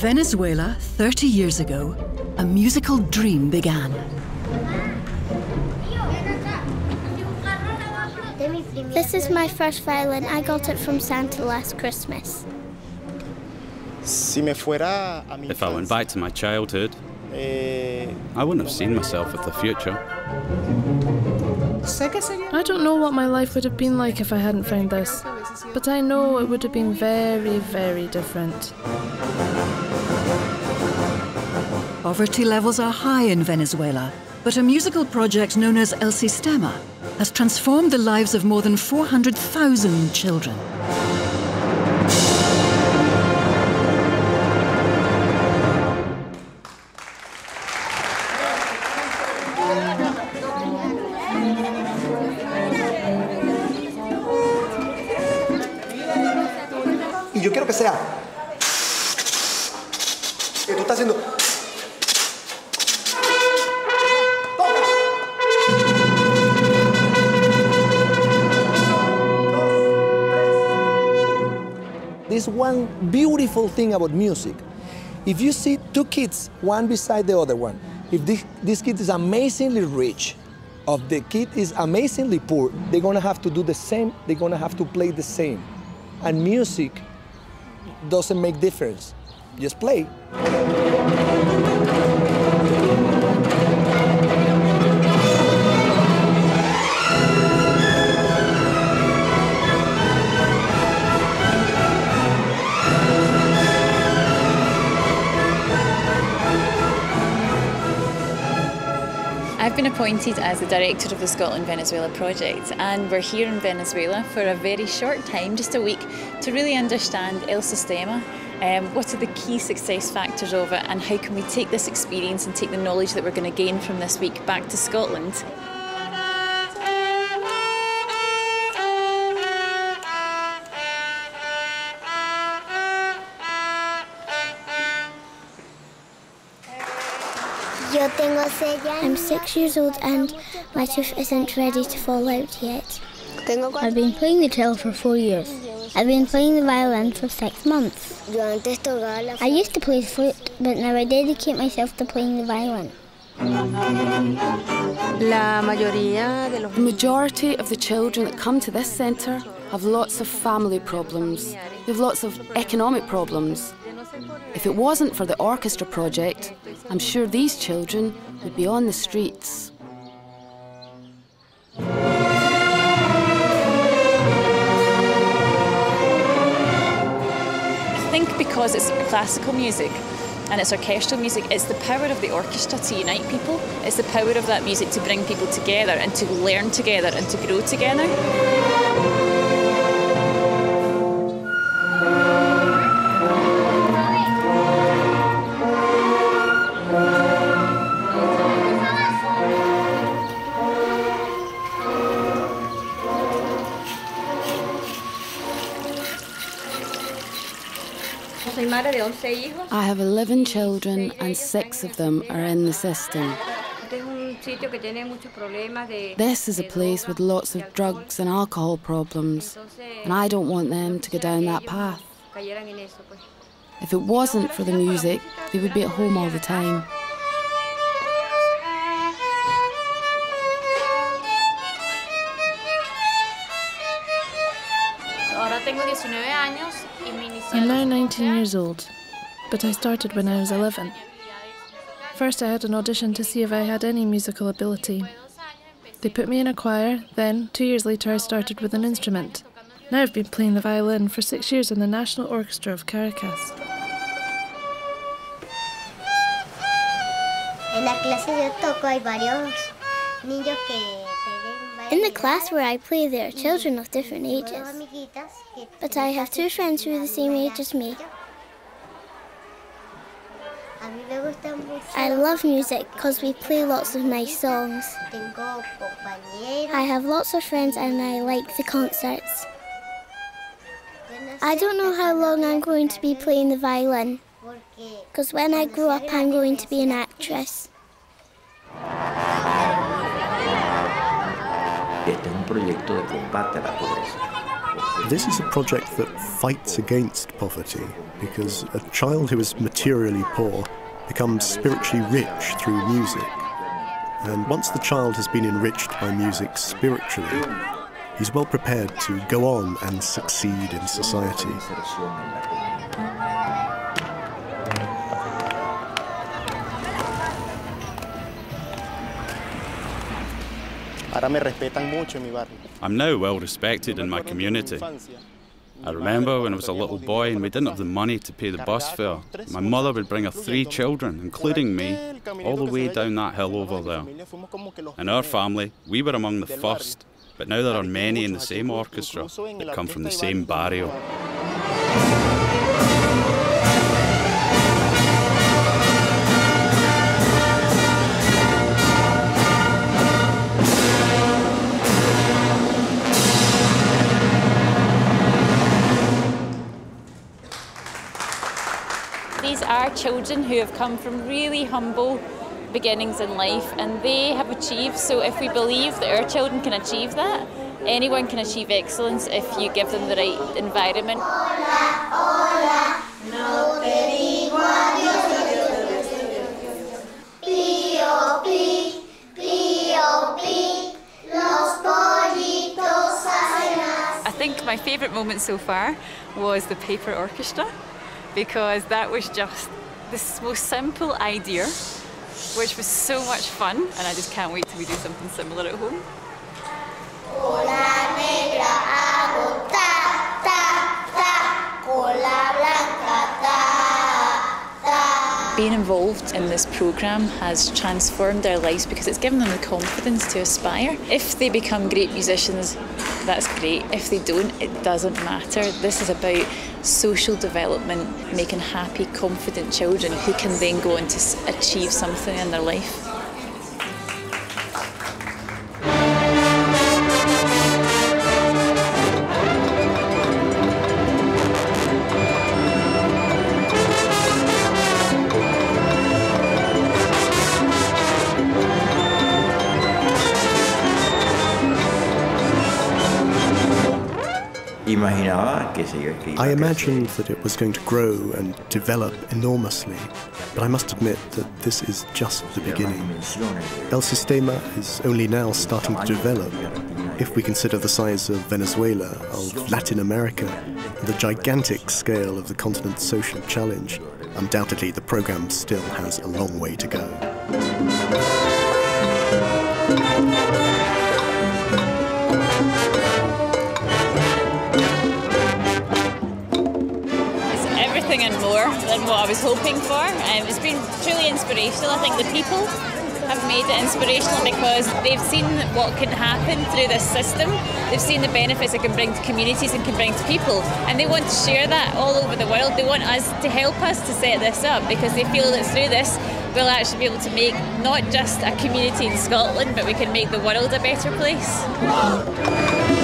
Venezuela, 30 years ago, a musical dream began. This is my first violin. I got it from Santa last Christmas. If I went back to my childhood, I wouldn't have seen myself with the future. I don't know what my life would have been like if I hadn't found this, but I know it would have been very, very different. Poverty levels are high in Venezuela, but a musical project known as El Sistema has transformed the lives of more than 400,000 children. Y yo quiero que sea que tú estás haciendo. There's one beautiful thing about music. If you see two kids, one beside the other one, if this kid is amazingly rich, or the kid is amazingly poor, they're gonna have to do the same, they're gonna have to play the same. And music doesn't make difference. Just play. I've been appointed as the director of the Scotland-Venezuela project, and we're here in Venezuela for a very short time, just a week, to really understand El Sistema, what are the key success factors of it, and how can we take this experience and take the knowledge that we're going to gain from this week back to Scotland. I'm 6 years old and my tooth isn't ready to fall out yet. I've been playing the cello for 4 years. I've been playing the violin for 6 months. I used to play the flute, but now I dedicate myself to playing the violin. The majority of the children that come to this centre have lots of family problems. They have lots of economic problems. If it wasn't for the orchestra project, I'm sure these children would be on the streets. I think because it's classical music and it's orchestral music, it's the power of the orchestra to unite people. It's the power of that music to bring people together and to learn together and to grow together. I have 11 children and 6 of them are in the system. This is a place with lots of drugs and alcohol problems, and I don't want them to go down that path. If it wasn't for the music, they would be at home all the time. I'm now 19 years old, but I started when I was 11. First I had an audition to see if I had any musical ability. They put me in a choir, then 2 years later I started with an instrument. Now I've been playing the violin for 6 years in the National Orchestra of Caracas. In the class where I play, there are children of different ages, but I have 2 friends who are the same age as me. I love music because we play lots of nice songs. I have lots of friends and I like the concerts. I don't know how long I'm going to be playing the violin, because when I grow up I'm going to be an actress. Este es un proyecto de combate a la pobreza. This is a project that fights against poverty, because a child who is materially poor becomes spiritually rich through music. And once the child has been enriched by music spiritually, he's well prepared to go on and succeed in society. I'm now well respected in my community. I remember when I was a little boy and we didn't have the money to pay the bus fare. My mother would bring her 3 children, including me, all the way down that hill over there. In our family, we were among the first, but now there are many in the same orchestra that come from the same barrio. These are children who have come from really humble beginnings in life, and they have achieved. So if we believe that our children can achieve that, anyone can achieve excellence if you give them the right environment. I think my favourite moment so far was the paper orchestra, because that was just this most simple idea, which was so much fun, and I just can't wait till we do something similar at home. Being involved in this programme has transformed their lives because it's given them the confidence to aspire. If they become great musicians, that's great. If they don't, it doesn't matter. This is about social development, making happy, confident children who can then go on to achieve something in their life. I imagined that it was going to grow and develop enormously, but I must admit that this is just the beginning. El Sistema is only now starting to develop. If we consider the size of Venezuela, of Latin America, and the gigantic scale of the continent's social challenge, undoubtedly the programme still has a long way to go. And more than what I was hoping for. It's been truly inspirational. I think the people have made it inspirational because they've seen what can happen through this system. They've seen the benefits it can bring to communities and can bring to people, and they want to share that all over the world. They want us to help us to set this up because they feel that through this we'll actually be able to make not just a community in Scotland, but we can make the world a better place.